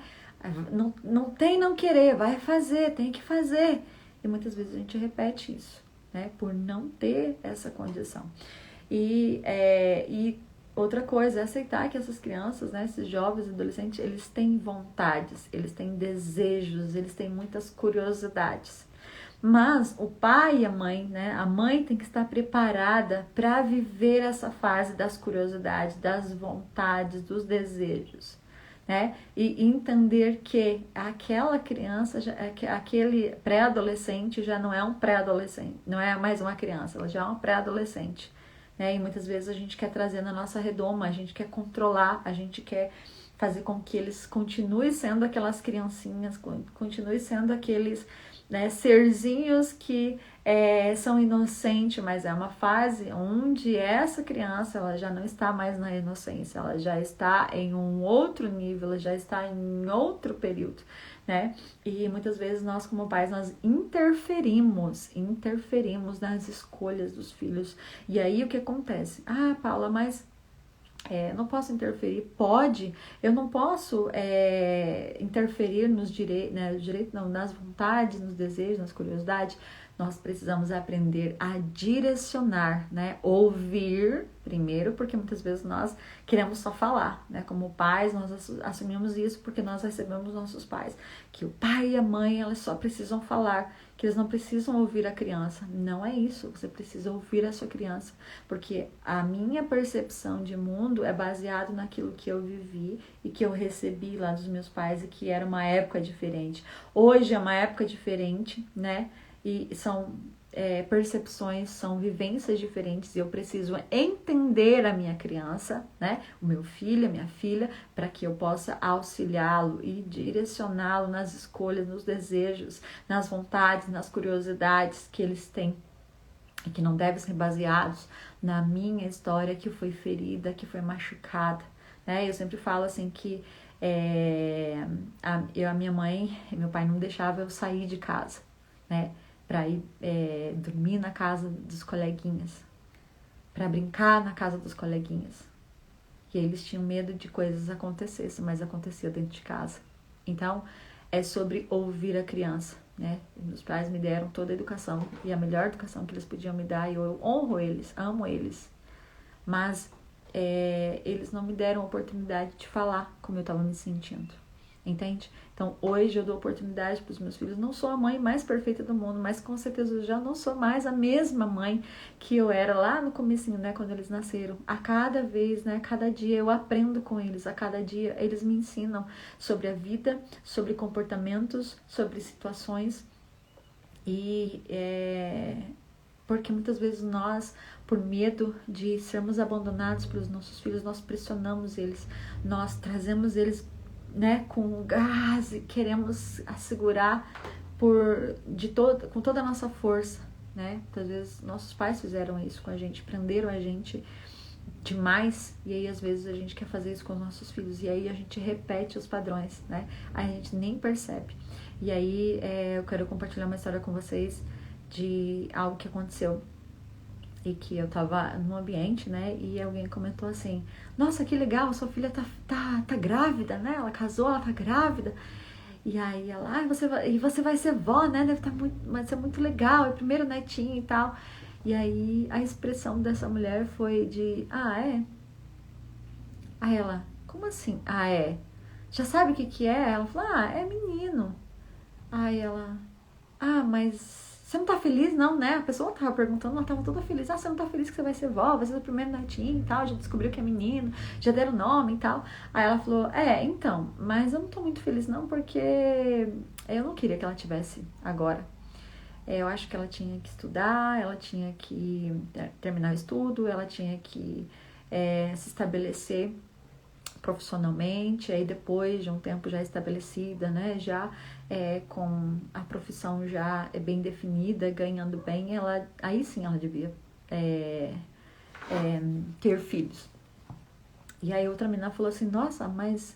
Não tem não querer, vai fazer, tem que fazer. E muitas vezes a gente repete isso, né? Por não ter essa condição. E outra coisa é aceitar que essas crianças, né, esses jovens e adolescentes, eles têm vontades, eles têm desejos, eles têm muitas curiosidades. Mas o pai e a mãe, né, a mãe tem que estar preparada para viver essa fase das curiosidades, das vontades, dos desejos, né? E entender que aquela criança, aquele pré-adolescente já não é um pré-adolescente, não é mais uma criança, ela já é uma pré-adolescente. E muitas vezes a gente quer trazer na nossa redoma, a gente quer controlar, a gente quer fazer com que eles continuem sendo aquelas criancinhas, continuem sendo aqueles, né, serzinhos que são inocentes, mas é uma fase onde essa criança ela já não está mais na inocência, ela já está em um outro nível, ela já está em outro período, né? E muitas vezes nós como pais, nós interferimos nas escolhas dos filhos. E aí o que acontece? Ah, Paula, mas não posso interferir. Pode, eu não posso interferir nos direitos, né, nas vontades, nos desejos, nas curiosidades. Nós precisamos aprender a direcionar, né? Ouvir primeiro, porque muitas vezes nós queremos só falar, né? Como pais, nós assumimos isso porque nós recebemos nossos pais, que o pai e a mãe, elas só precisam falar, que eles não precisam ouvir a criança. Não é isso, você precisa ouvir a sua criança, porque a minha percepção de mundo é baseado naquilo que eu vivi e que eu recebi lá dos meus pais, e que era uma época diferente. Hoje é uma época diferente, né? E são percepções, são vivências diferentes, e eu preciso entender a minha criança, né, o meu filho, a minha filha, para que eu possa auxiliá-lo e direcioná-lo nas escolhas, nos desejos, nas vontades, nas curiosidades que eles têm, e que não devem ser baseados na minha história que foi ferida, que foi machucada, né? Eu sempre falo assim que a minha mãe e meu pai não deixavam eu sair de casa, né, para ir dormir na casa dos coleguinhas, para brincar na casa dos coleguinhas. E eles tinham medo de coisas acontecessem, mas acontecia dentro de casa. Então, é sobre ouvir a criança, né? Meus pais me deram toda a educação, e a melhor educação que eles podiam me dar, e eu honro eles, amo eles. Mas eles não me deram a oportunidade de falar como eu estava me sentindo. Entende? Então, hoje eu dou oportunidade para os meus filhos. Não sou a mãe mais perfeita do mundo, mas com certeza eu já não sou mais a mesma mãe que eu era lá no comecinho, né, quando eles nasceram. A cada vez, né, cada dia eu aprendo com eles. A cada dia eles me ensinam sobre a vida, sobre comportamentos, sobre situações. E porque muitas vezes nós, por medo de sermos abandonados pelos nossos filhos, nós pressionamos eles, nós trazemos eles, né, com gás, e queremos assegurar com toda a nossa força, né? Muitas vezes nossos pais fizeram isso com a gente, prenderam a gente demais, e aí às vezes a gente quer fazer isso com os nossos filhos, e aí a gente repete os padrões, né? Aí a gente nem percebe. E aí eu quero compartilhar uma história com vocês de algo que aconteceu e que eu tava num ambiente, né? E alguém comentou assim: nossa, que legal, sua filha tá grávida, né? Ela casou, ela tá grávida. E aí ela, você vai ser vó, né? Vai ser muito legal, é o primeiro netinho e tal. E aí a expressão dessa mulher foi de, é? Aí ela, como assim? É? Já sabe o que é? Ela falou, é menino. Aí ela, mas você não tá feliz não, né? A pessoa tava perguntando, ela tava toda feliz. Você não tá feliz que você vai ser vó, vai ser o primeiro netinho e tal, já descobriu que é menino, já deram nome e tal. Aí ela falou, então, mas eu não tô muito feliz não, porque eu não queria que ela tivesse agora. Eu acho que ela tinha que estudar, ela tinha que terminar o estudo, ela tinha que se estabelecer profissionalmente, aí depois de um tempo já estabelecida, né, já com a profissão já bem definida, ganhando bem, aí sim ela devia ter filhos. E aí outra menina falou assim, nossa, mas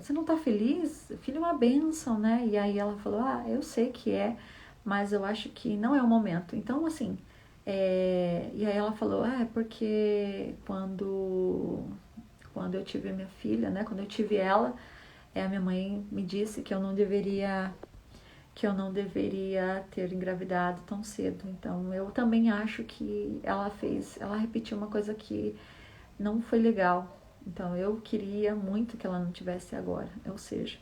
você não tá feliz? Filho é uma bênção, né? E aí ela falou, eu sei que mas eu acho que não é o momento. Então, assim, e aí ela falou, porque quando eu tive a minha filha, né? Quando eu tive ela, a minha mãe me disse que eu não deveria ter engravidado tão cedo. Então, eu também acho que ela repetiu uma coisa que não foi legal. Então, eu queria muito que ela não tivesse agora. Ou seja,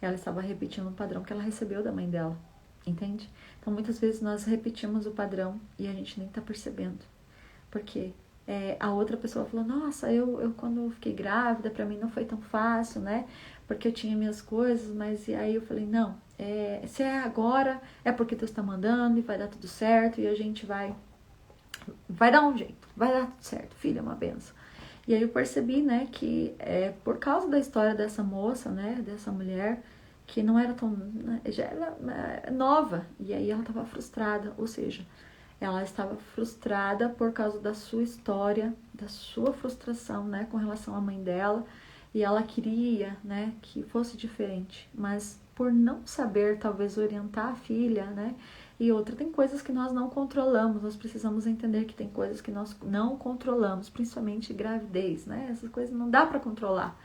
ela estava repetindo um padrão que ela recebeu da mãe dela. Entende? Então, muitas vezes nós repetimos o padrão e a gente nem tá percebendo. Porque a outra pessoa falou, nossa, eu quando fiquei grávida, pra mim não foi tão fácil, né? Porque eu tinha minhas coisas, mas e aí eu falei, não, se é agora, é porque Deus tá mandando e vai dar tudo certo e a gente vai dar um jeito, vai dar tudo certo, filha, é uma benção. E aí eu percebi, né, que por causa da história dessa moça, né, dessa mulher, que não era tão, né, já era nova, e aí ela estava frustrada, ou seja, ela estava frustrada por causa da sua história, da sua frustração, né, com relação à mãe dela, e ela queria, né, que fosse diferente, mas por não saber, talvez, orientar a filha, né, e outra, tem coisas que nós não controlamos, nós precisamos entender que tem coisas que nós não controlamos, principalmente gravidez, né, essas coisas não dá para controlar.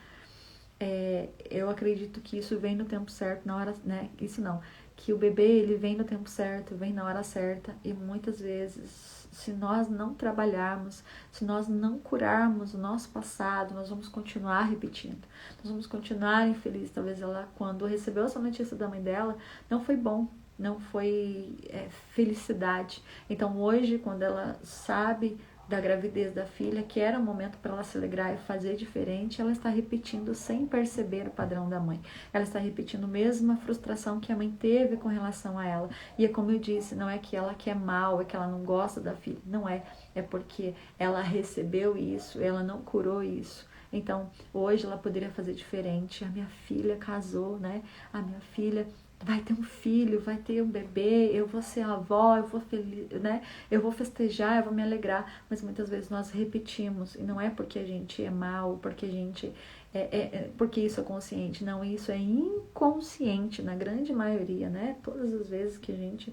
Eu acredito que isso vem no tempo certo, na hora, né, isso não, que o bebê ele vem no tempo certo, vem na hora certa, e muitas vezes, se nós não trabalharmos, se nós não curarmos o nosso passado, nós vamos continuar repetindo, nós vamos continuar infelizes. Talvez ela, quando recebeu essa notícia da mãe dela, não foi bom, não foi felicidade. Então hoje, quando ela sabe da gravidez da filha, que era um momento para ela se alegrar e fazer diferente, ela está repetindo sem perceber o padrão da mãe. Ela está repetindo a mesma frustração que a mãe teve com relação a ela. E é como eu disse, não é que ela quer mal, é que ela não gosta da filha. Não é. É porque ela recebeu isso, ela não curou isso. Então, hoje ela poderia fazer diferente. A minha filha casou, né? A minha filha vai ter um filho, vai ter um bebê, eu vou ser avó, eu vou feliz, né? Eu vou festejar, eu vou me alegrar, mas muitas vezes nós repetimos, e não é porque a gente é mal, porque a gente porque isso é consciente, não, isso é inconsciente na grande maioria, né? Todas as vezes que a gente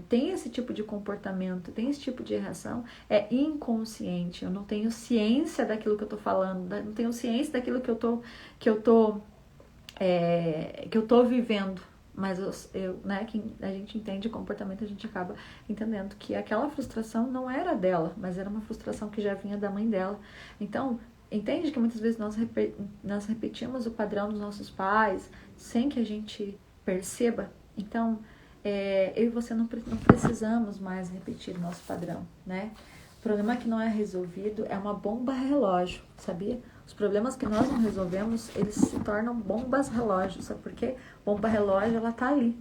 tem esse tipo de comportamento, tem esse tipo de reação, é inconsciente. Eu não tenho ciência daquilo que eu tô falando, não tenho ciência daquilo que eu tô vivendo, mas né, que a gente entende comportamento, a gente acaba entendendo que aquela frustração não era dela, mas era uma frustração que já vinha da mãe dela. Então, entende que muitas vezes nós repetimos o padrão dos nossos pais sem que a gente perceba. Então, eu e você não precisamos mais repetir o nosso padrão, né? O problema que não é resolvido é uma bomba relógio, sabia? Os problemas que nós não resolvemos, eles se tornam bombas relógio, sabe por quê? Bomba relógio, ela tá ali,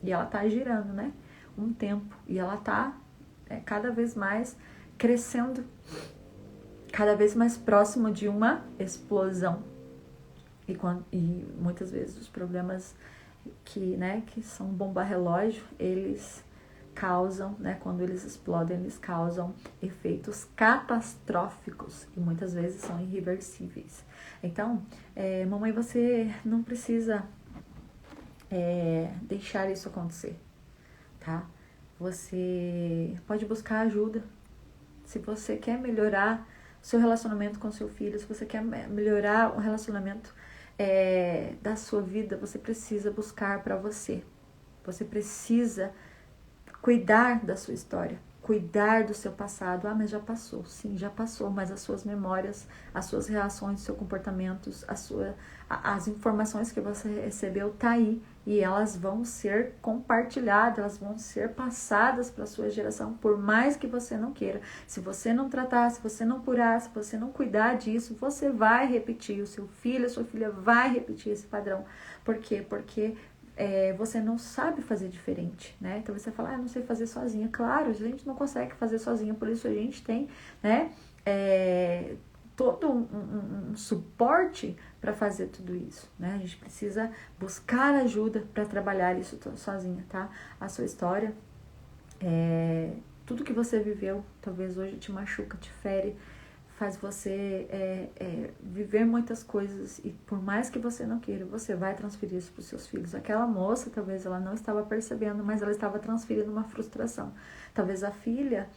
e ela tá girando, né? Um tempo, e ela tá cada vez mais crescendo, cada vez mais próximo de uma explosão. E muitas vezes os problemas que são bomba relógio, eles causam, né, quando eles explodem, eles causam efeitos catastróficos e muitas vezes são irreversíveis. Então, mamãe, você não precisa deixar isso acontecer, tá? Você pode buscar ajuda. Se você quer melhorar o seu relacionamento com seu filho, se você quer melhorar o relacionamento da sua vida, você precisa buscar para você. Você precisa cuidar da sua história, cuidar do seu passado. Ah, mas já passou. Sim, já passou, mas as suas memórias, as suas reações, os seus comportamentos, as informações que você recebeu tá aí e elas vão ser compartilhadas, elas vão ser passadas para a sua geração, por mais que você não queira. Se você não tratar, se você não curar, se você não cuidar disso, você vai repetir, o seu filho, a sua filha vai repetir esse padrão. Por quê? Porque você não sabe fazer diferente, né? Então você fala, eu não sei fazer sozinha. Claro, a gente não consegue fazer sozinha, por isso a gente tem, né, todo um suporte para fazer tudo isso, né? A gente precisa buscar ajuda para trabalhar isso sozinha, tá? A sua história, tudo que você viveu, talvez hoje te machuca, te fere, faz você viver muitas coisas e por mais que você não queira, você vai transferir isso para os seus filhos. Aquela moça, talvez ela não estava percebendo, mas ela estava transferindo uma frustração. Talvez a filha,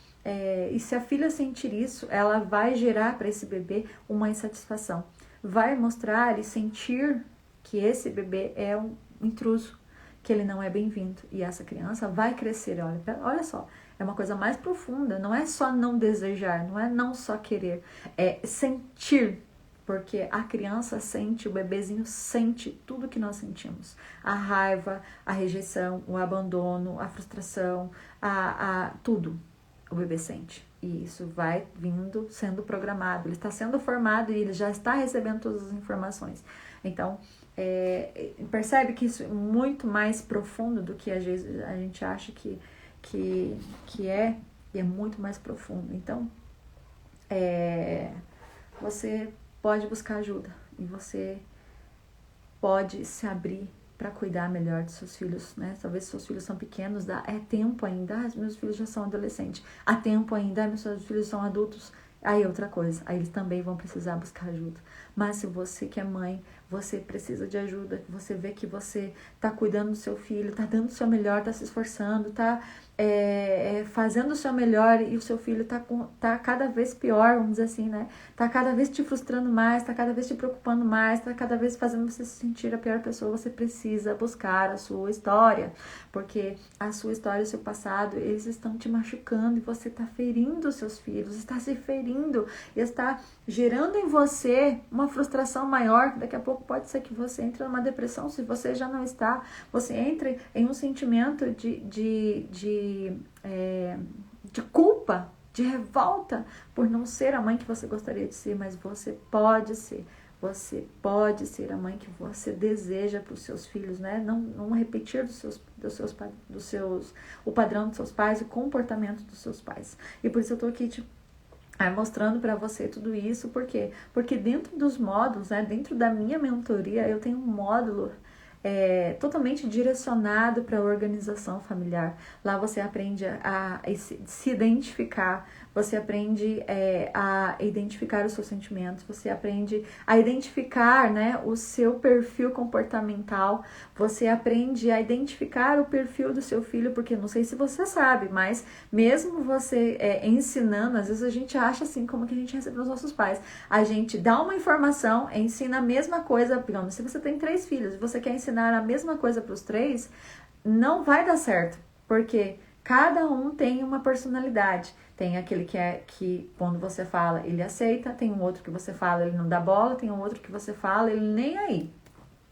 e se a filha sentir isso, ela vai gerar para esse bebê uma insatisfação. Vai mostrar e sentir que esse bebê é um intruso, que ele não é bem-vindo. E essa criança vai crescer, olha só. É uma coisa mais profunda, não é só não desejar, não é não só querer, é sentir, porque a criança sente, o bebezinho sente tudo que nós sentimos. A raiva, a rejeição, o abandono, a frustração, tudo o bebê sente. E isso vai vindo, sendo programado, ele está sendo formado e ele já está recebendo todas as informações. Então, percebe que isso é muito mais profundo do que a gente acha que é, e é muito mais profundo. Então, você pode buscar ajuda e você pode se abrir para cuidar melhor dos seus filhos, né? Talvez seus filhos são pequenos, é tempo ainda, meus filhos já são adolescentes, há tempo ainda, meus filhos são adultos, aí outra coisa, aí eles também vão precisar buscar ajuda. Mas se você que é mãe, você precisa de ajuda, você vê que você está cuidando do seu filho, está dando o seu melhor, está se esforçando, está fazendo o seu melhor e o seu filho tá cada vez pior, vamos dizer assim, né? Tá cada vez te frustrando mais, tá cada vez te preocupando mais, tá cada vez fazendo você se sentir a pior pessoa. Você precisa buscar a sua história, porque a sua história e o seu passado, eles estão te machucando e você está ferindo os seus filhos, está se ferindo e está gerando em você uma frustração maior. Daqui a pouco pode ser que você entre numa depressão, se você já não está, você entre em um sentimento de culpa, de revolta por não ser a mãe que você gostaria de ser, mas você pode ser. Você pode ser a mãe que você deseja para os seus filhos, né? Não repetir o padrão dos seus pais, o comportamento dos seus pais. E por isso eu tô aqui mostrando para você tudo isso, por quê? Porque dentro dos módulos, né? Dentro da minha mentoria, eu tenho um módulo totalmente direcionado para a organização familiar. Lá você aprende a se identificar, você aprende a identificar os seus sentimentos, você aprende a identificar, né, o seu perfil comportamental, você aprende a identificar o perfil do seu filho, porque não sei se você sabe, mas mesmo você ensinando, às vezes a gente acha assim, como que a gente recebe dos nossos pais, a gente dá uma informação, ensina a mesma coisa, digamos, se você tem 3 filhos e você quer ensinar a mesma coisa para os 3, não vai dar certo, porque cada um tem uma personalidade. Tem aquele que quando você fala, ele aceita, tem um outro que você fala, ele não dá bola, tem um outro que você fala, ele nem aí,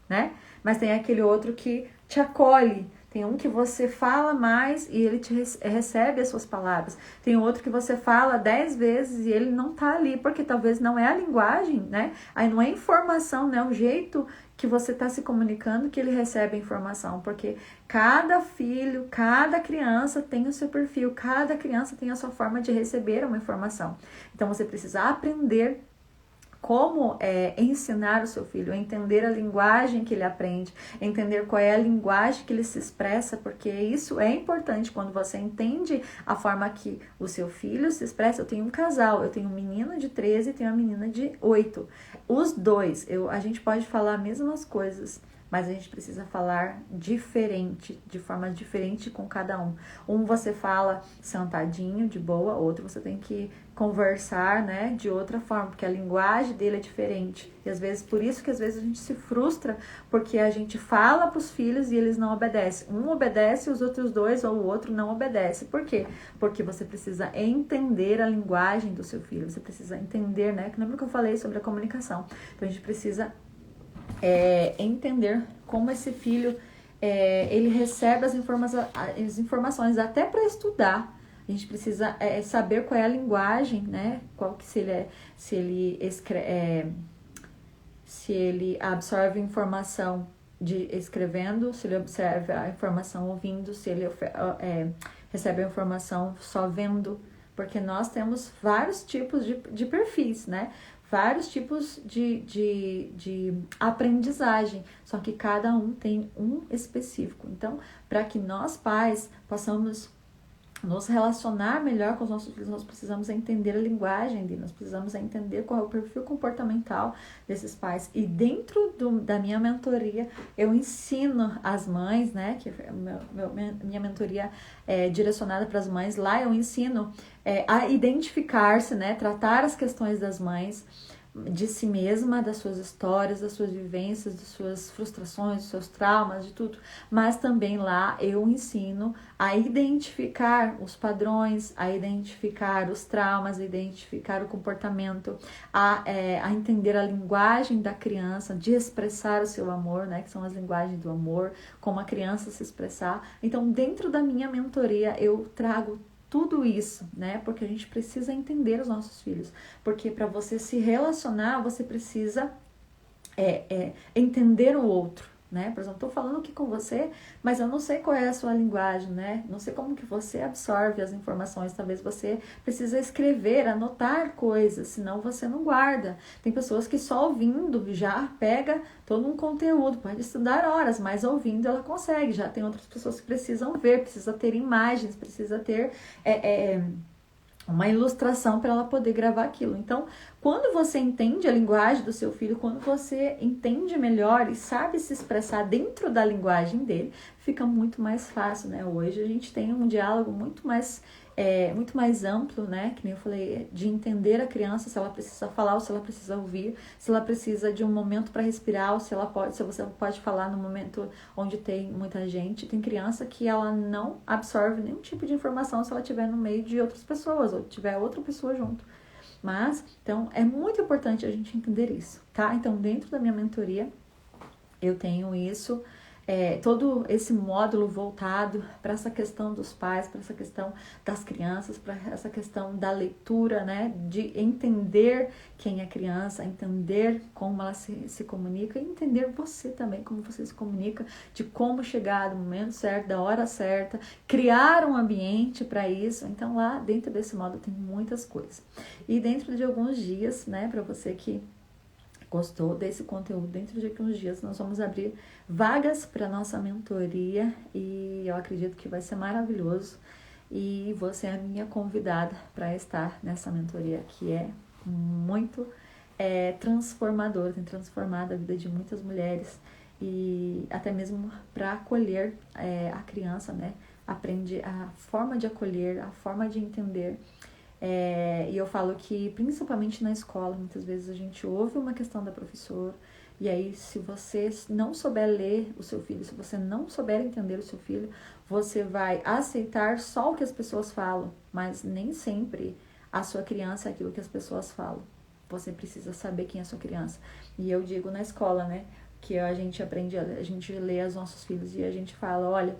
né? Mas tem aquele outro que te acolhe, tem um que você fala mais e ele recebe as suas palavras. Tem outro que você fala 10 vezes e ele não tá ali, porque talvez não é a linguagem, né? Aí não é informação, né? O jeito que você está se comunicando que ele recebe a informação, porque cada filho, cada criança tem o seu perfil, cada criança tem a sua forma de receber uma informação. Então você precisa aprender como ensinar o seu filho a entender a linguagem que ele aprende, entender qual é a linguagem que ele se expressa, porque isso é importante quando você entende a forma que o seu filho se expressa. Eu tenho um casal, eu tenho um menino de 13 e tenho uma menina de 8. Os dois, a gente pode falar as mesmas coisas, mas a gente precisa falar diferente, de forma diferente com cada um. Um você fala sentadinho, de boa, outro você tem que conversar, né, de outra forma, porque a linguagem dele é diferente. E às vezes, por isso que às vezes a gente se frustra, porque a gente fala para os filhos e eles não obedecem. Um obedece e os outros dois ou o outro não obedece. Por quê? Porque você precisa entender a linguagem do seu filho, você precisa entender, né, que lembra que eu falei sobre a comunicação. Então a gente precisa entender como esse filho ele recebe as informações até para estudar. A gente precisa saber qual é a linguagem, né? Qual que se ele absorve informação escrevendo, se ele observa a informação ouvindo, se ele recebe a informação só vendo, porque nós temos vários tipos de perfis, né? Vários tipos de aprendizagem, só que cada um tem um específico. Então, para que nós pais possamos nos relacionar melhor com os nossos filhos, nós precisamos entender a linguagem deles, nós precisamos entender qual é o perfil comportamental desses pais. E dentro da minha mentoria, eu ensino as mães, né, que minha mentoria é direcionada para as mães, lá eu ensino a identificar-se, né, tratar as questões das mães, de si mesma, das suas histórias, das suas vivências, das suas frustrações, dos seus traumas, de tudo. Mas também lá eu ensino a identificar os padrões, a identificar os traumas, a identificar o comportamento, a entender a linguagem da criança, de expressar o seu amor, né, que são as linguagens do amor, como a criança se expressar. Então, dentro da minha mentoria, eu trago tudo isso, né? Porque a gente precisa entender os nossos filhos. Porque para você se relacionar, você precisa entender o outro, né? Por exemplo, estou falando aqui com você, mas eu não sei qual é a sua linguagem, né? Não sei como que você absorve as informações. Talvez você precisa escrever, anotar coisas, senão você não guarda. Tem pessoas que só ouvindo já pega todo um conteúdo, pode estudar horas, mas ouvindo ela consegue. Já tem outras pessoas que precisam ver, precisa ter imagens, precisa ter uma ilustração para ela poder gravar aquilo. Então, quando você entende a linguagem do seu filho, quando você entende melhor e sabe se expressar dentro da linguagem dele, fica muito mais fácil, né? Hoje a gente tem um diálogo muito mais amplo, né? Que nem eu falei, de entender a criança, se ela precisa falar ou se ela precisa ouvir, se ela precisa de um momento para respirar ou se você pode falar no momento onde tem muita gente. Tem criança que ela não absorve nenhum tipo de informação se ela estiver no meio de outras pessoas ou tiver outra pessoa junto. Mas, então, é muito importante a gente entender isso, tá? Então, dentro da minha mentoria, eu tenho isso, todo esse módulo voltado para essa questão dos pais, para essa questão das crianças, para essa questão da leitura, né? De entender quem é criança, entender como ela se comunica e entender você também, como você se comunica, de como chegar no momento certo, da hora certa, criar um ambiente para isso. Então, lá dentro desse módulo tem muitas coisas. E dentro de alguns dias, né, para você que gostou desse conteúdo, dentro de alguns dias nós vamos abrir vagas para nossa mentoria e eu acredito que vai ser maravilhoso e você é a minha convidada para estar nessa mentoria que é muito transformadora, tem transformado a vida de muitas mulheres e até mesmo para acolher a criança, né? Aprende a forma de acolher, a forma de entender. E eu falo que principalmente na escola, muitas vezes a gente ouve uma questão da professora e aí se você não souber ler o seu filho, se você não souber entender o seu filho, você vai aceitar só o que as pessoas falam, mas nem sempre a sua criança é aquilo que as pessoas falam. Você precisa saber quem é a sua criança. E eu digo na escola, né, que a gente aprende, a gente lê os nossos filhos e a gente fala, olha,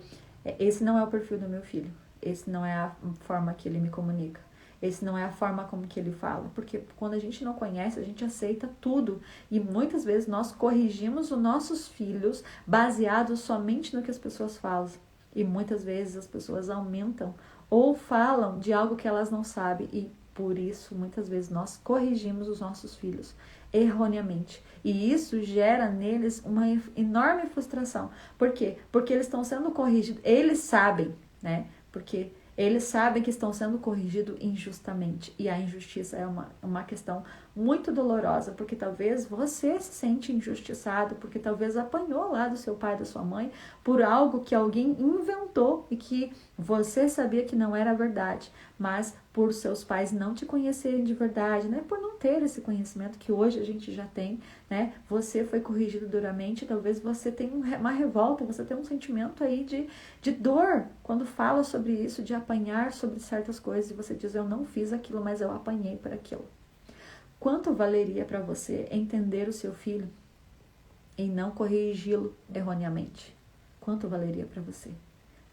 esse não é o perfil do meu filho, esse não é a forma que ele me comunica. Esse não é a forma como que ele fala, porque quando a gente não conhece, a gente aceita tudo e muitas vezes nós corrigimos os nossos filhos baseados somente no que as pessoas falam e muitas vezes as pessoas aumentam ou falam de algo que elas não sabem e Por isso, muitas vezes, nós corrigimos os nossos filhos erroneamente. E isso gera neles uma enorme frustração. Por quê? Porque eles estão sendo corrigidos, eles sabem, né? Porque eles sabem que estão sendo corrigidos injustamente. E a injustiça é uma questão muito dolorosa, porque talvez você se sente injustiçado, porque talvez apanhou lá do seu pai, da sua mãe, por algo que alguém inventou e que você sabia que não era verdade, mas por seus pais não te conhecerem de verdade, né? Por não ter esse conhecimento que hoje a gente já tem, né? Você foi corrigido duramente, talvez você tenha uma revolta, você tem um sentimento aí de dor quando fala sobre isso, de apanhar sobre certas coisas, e você diz, eu não fiz aquilo, mas eu apanhei por aquilo. Quanto valeria para você entender o seu filho e não corrigi-lo erroneamente? Quanto valeria para você?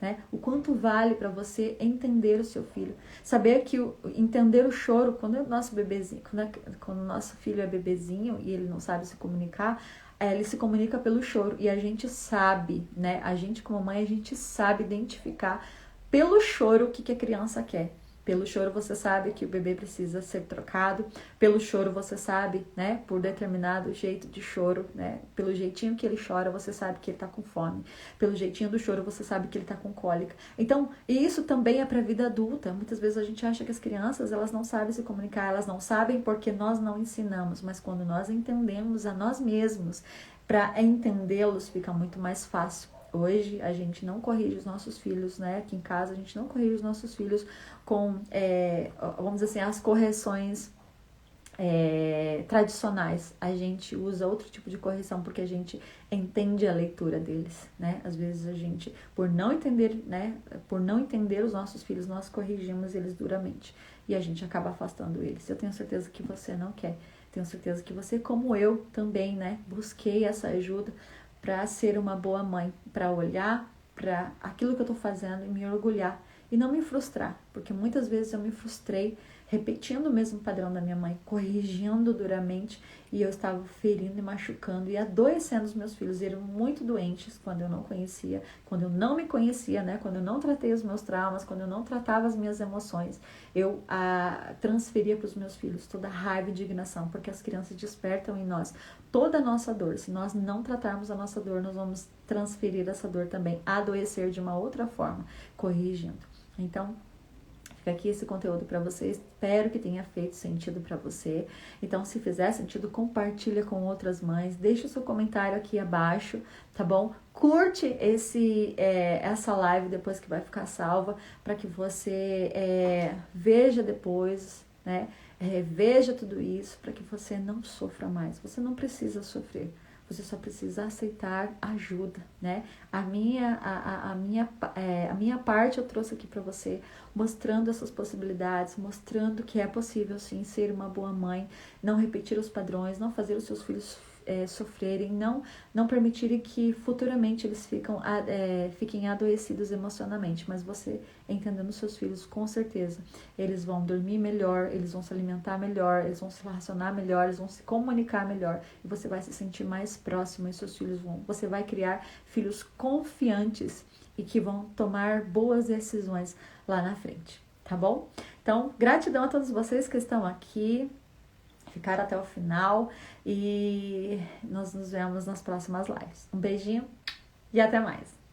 Né? O quanto vale para você entender o seu filho? Saber que entender o choro, quando o nosso bebezinho, quando o nosso filho é bebezinho e ele não sabe se comunicar, ele se comunica pelo choro. E a gente sabe, né? A gente como mãe, a gente sabe identificar pelo choro o que a criança quer. Pelo choro você sabe que o bebê precisa ser trocado. Pelo choro você sabe, né, por determinado jeito de choro, né, pelo jeitinho que ele chora, você sabe que ele tá com fome. Pelo jeitinho do choro você sabe que ele tá com cólica. Então, e isso também é para a vida adulta. Muitas vezes a gente acha que as crianças, elas não sabem se comunicar, elas não sabem porque nós não ensinamos. Mas quando nós entendemos a nós mesmos, para entendê-los fica muito mais fácil. Hoje a gente não corrige os nossos filhos, né? Aqui em casa a gente não corrige os nossos filhos com, vamos dizer assim, as correções tradicionais. A gente usa outro tipo de correção porque a gente entende a leitura deles, né? Às vezes a gente, por não entender, né? Por não entender os nossos filhos, nós corrigimos eles duramente e a gente acaba afastando eles. Eu tenho certeza que você não quer. Tenho certeza que você, como eu, também, né? Busquei essa ajuda para ser uma boa mãe, para olhar para aquilo que eu estou fazendo e me orgulhar e não me frustrar, porque muitas vezes eu me frustrei repetindo o mesmo padrão da minha mãe, corrigindo duramente, e eu estava ferindo e machucando e adoecendo os meus filhos. Eles eram muito doentes quando eu não conhecia, quando eu não me conhecia, né? Quando eu não tratei os meus traumas, quando eu não tratava as minhas emoções, eu transferia para os meus filhos toda a raiva e indignação, porque as crianças despertam em nós toda a nossa dor. Se nós não tratarmos a nossa dor, nós vamos transferir essa dor também, adoecer de uma outra forma, corrigindo. Então, fica aqui esse conteúdo para você. Espero que tenha feito sentido para você. Então, se fizer sentido, compartilha com outras mães. Deixa o seu comentário aqui abaixo, tá bom? Curte essa live depois que vai ficar salva, para que você veja depois, né? Veja tudo isso, para que você não sofra mais. Você não precisa sofrer. Você só precisa aceitar ajuda, né? A minha parte eu trouxe aqui para você, mostrando essas possibilidades, mostrando que é possível sim ser uma boa mãe, não repetir os padrões, não fazer os seus filhos sofrerem, não permitirem que futuramente eles fiquem adoecidos emocionalmente. Mas você, entendendo seus filhos, com certeza, eles vão dormir melhor, eles vão se alimentar melhor, eles vão se relacionar melhor, eles vão se comunicar melhor, e você vai se sentir mais próximo, e seus filhos você vai criar filhos confiantes e que vão tomar boas decisões lá na frente, tá bom? Então, gratidão a todos vocês que estão aqui, ficaram até o final, e nós nos vemos nas próximas lives. Um beijinho e até mais!